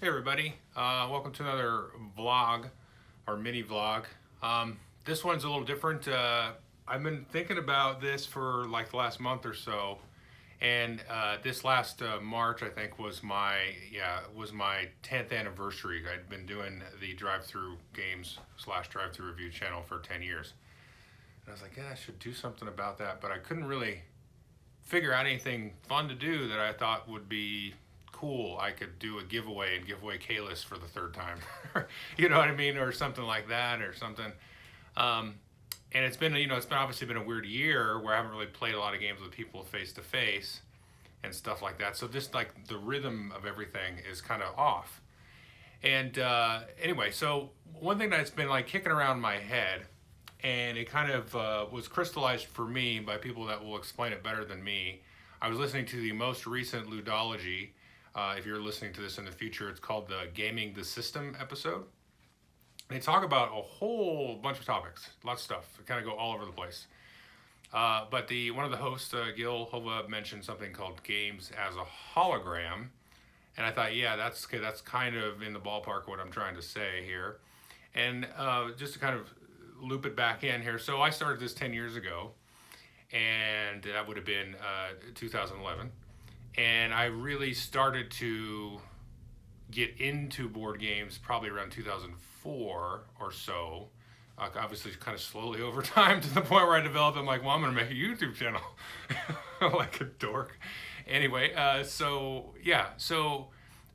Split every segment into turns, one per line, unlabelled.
Hey everybody, welcome to another vlog, or mini vlog. This one's a little different. I've been thinking about this for like the last month or so, and this last March I think was my 10th anniversary. I'd been doing the drive-through games slash drive-through review channel for 10 years. And I was like, yeah, I should do something about that, but I couldn't really figure out anything fun to do that I thought would be cool. I could do a giveaway and give away Kalis for the third time. You know what I mean? Or something like that or something. Um, and it's been obviously been a weird year where I haven't really played a lot of games with people face to face and stuff like that. So just like the rhythm of everything is kind of off. And anyway, so one thing that's been like kicking around my head, and it kind of was crystallized for me by people that will explain it better than me. I was listening to the most recent Ludology. If you're listening to this in the future, it's called the Gaming the System episode. They talk about a whole bunch of topics, lots of stuff. They kind of go all over the place. But one of the hosts, Gil Hova, mentioned something called games as a hologram. And I thought, yeah, that's kind of in the ballpark of what I'm trying to say here. And just to kind of loop it back in here. So I started this 10 years ago, and that would have been 2011. And I really started to get into board games probably around 2004 or so. Obviously, kind of slowly over time to the point where I developed, I'm like, well, I'm going to make a YouTube channel. Like a dork. Anyway,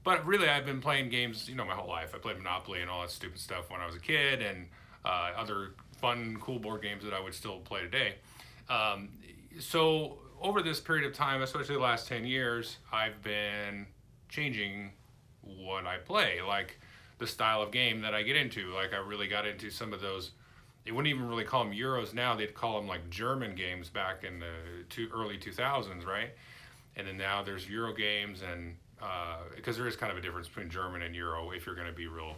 but really I've been playing games, my whole life. I played Monopoly and all that stupid stuff when I was a kid, and other fun, cool board games that I would still play today. So over this period of time, especially the last 10 years, I've been changing what I play, like the style of game that I get into. Like I really got into some of those, they wouldn't even really call them Euros now, they'd call them like German games back in the early 2000s, right? And then now there's Euro games, and because there is kind of a difference between German and Euro if you're going to be real,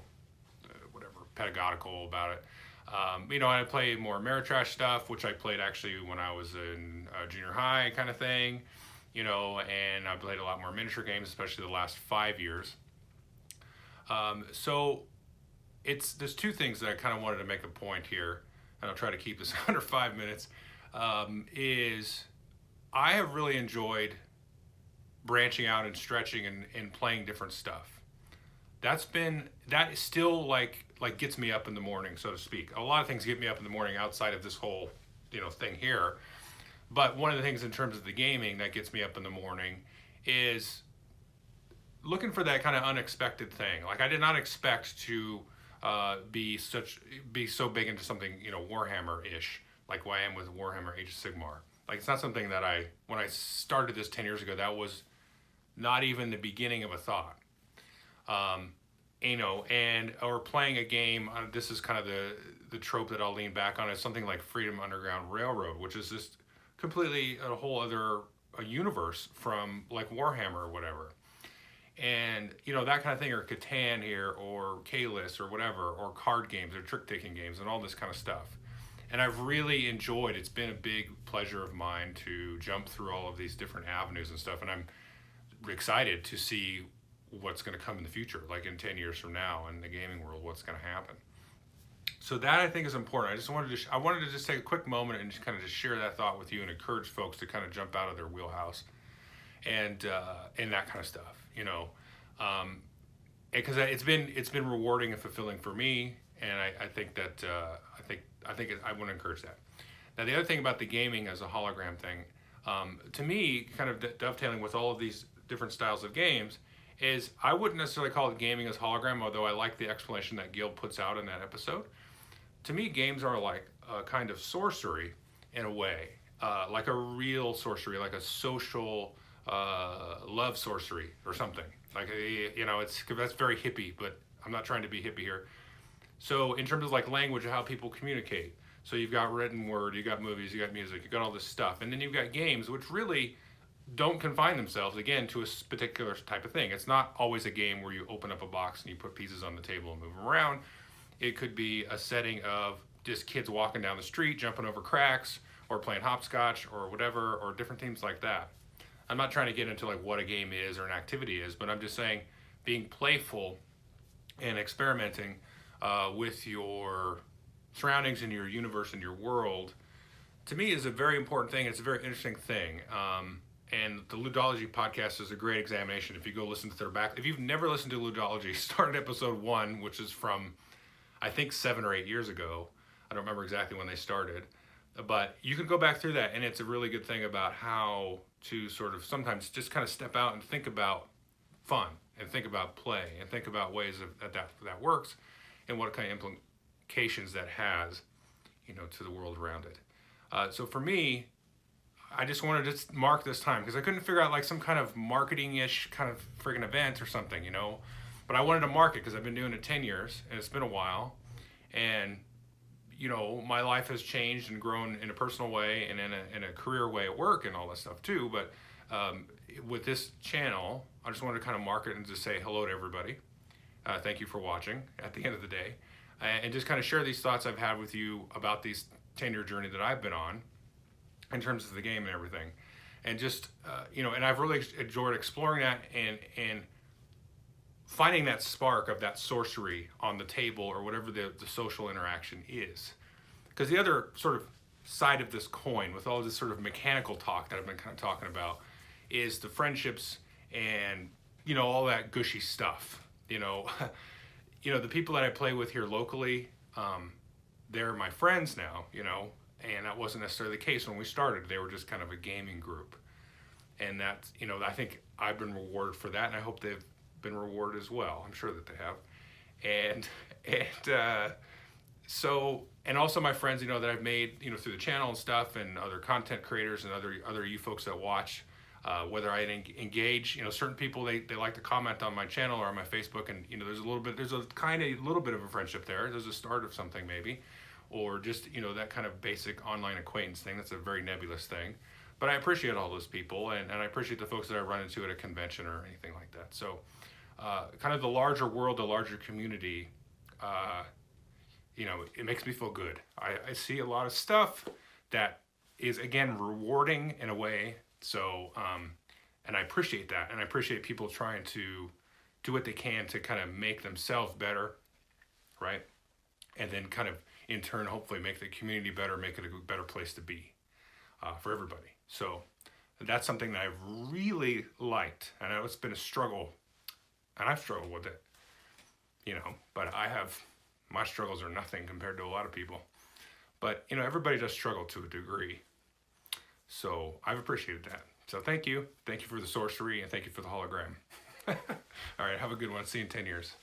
whatever, pedagogical about it. I play more Ameritrash stuff, which I played actually when I was in junior high kind of thing, and I played a lot more miniature games, especially the last 5 years. So there's two things that I kind of wanted to make a point here, and I'll try to keep this under 5 minutes, is I have really enjoyed branching out and stretching and playing different stuff. That is still like gets me up in the morning, so to speak. A lot of things get me up in the morning outside of this whole, thing here. But one of the things in terms of the gaming that gets me up in the morning is looking for that kind of unexpected thing. Like I did not expect to be so big into something, Warhammer-ish, like I am with Warhammer Age of Sigmar. Like it's not something that when I started this 10 years ago, that was not even the beginning of a thought. Or playing a game, this is kind of the trope that I'll lean back on, is something like Freedom Underground Railroad, which is just completely a whole other universe from like Warhammer or whatever. And, that kind of thing, or Catan here, or Kalis, or whatever, or card games, or trick-taking games, and all this kind of stuff. And I've really enjoyed, it's been a big pleasure of mine to jump through all of these different avenues and stuff, and I'm excited to see what's going to come in the future, like in 10 years from now in the gaming world, what's going to happen. So that I think is important. I wanted to just take a quick moment and just kind of just share that thought with you and encourage folks to kind of jump out of their wheelhouse and that kind of stuff, because it's been rewarding and fulfilling for me, and I think that I want to encourage that. Now the other thing about the gaming as a hologram thing, to me, kind of dovetailing with all of these different styles of games, is I wouldn't necessarily call it gaming as hologram, although I like the explanation that Gil puts out in that episode. To me, games are like a kind of sorcery in a way, like a real sorcery, like a social love sorcery or something. Like, that's very hippie, but I'm not trying to be hippie here. So in terms of like language of how people communicate, so you've got written word, you got movies, you got music, you got all this stuff, and then you've got games, which really don't confine themselves, again, to a particular type of thing. It's not always a game where you open up a box and you put pieces on the table and move them around. It could be a setting of just kids walking down the street, jumping over cracks, or playing hopscotch, or whatever, or different things like that. I'm not trying to get into like what a game is or an activity is, but I'm just saying being playful and experimenting with your surroundings and your universe and your world, to me, is a very important thing. It's a very interesting thing. And the Ludology podcast is a great examination. If you go listen to their back, if you've never listened to Ludology, start at episode 1, which is from, I think, 7 or 8 years ago. I don't remember exactly when they started, but you can go back through that, and it's a really good thing about how to sort of sometimes just kind of step out and think about fun and think about play and think about ways that works and what kind of implications that has, to the world around it. So for me, I just wanted to mark this time because I couldn't figure out like some kind of marketing-ish kind of friggin' event or something, but I wanted to mark it because I've been doing it 10 years and it's been a while, and my life has changed and grown in a personal way and in a career way at work and all that stuff too. But with this channel, I just wanted to kind of mark it and just say hello to everybody. Thank you for watching at the end of the day, and just kind of share these thoughts I've had with you about these 10-year journey that I've been on in terms of the game and everything. And just, and I've really enjoyed exploring that and finding that spark of that sorcery on the table or whatever the social interaction is. Because the other sort of side of this coin, with all this sort of mechanical talk that I've been kind of talking about, is the friendships and, all that gushy stuff. The people that I play with here locally, they're my friends now, and that wasn't necessarily the case when we started. They were just kind of a gaming group. And that's, I think I've been rewarded for that, and I hope they've been rewarded as well. I'm sure that they have. And also my friends, that I've made, through the channel and stuff, and other content creators and other you folks that watch, whether I engage, certain people, they like to comment on my channel or on my Facebook, and, there's a kind of little bit of a friendship there. There's a start of something maybe, or just, that kind of basic online acquaintance thing. That's a very nebulous thing. But I appreciate all those people, and I appreciate the folks that I run into at a convention or anything like that. So kind of the larger world, the larger community, it makes me feel good. I see a lot of stuff that is, again, rewarding in a way. So, and I appreciate that. And I appreciate people trying to do what they can to kind of make themselves better, right? And then kind of, in turn, hopefully make the community better, make it a better place to be for everybody. So that's something that I've really liked. I know it's been a struggle, and I've struggled with it, but my struggles are nothing compared to a lot of people. But, everybody does struggle to a degree. So I've appreciated that. So thank you. Thank you for the sorcery, and thank you for the hologram. All right, have a good one. See you in 10 years.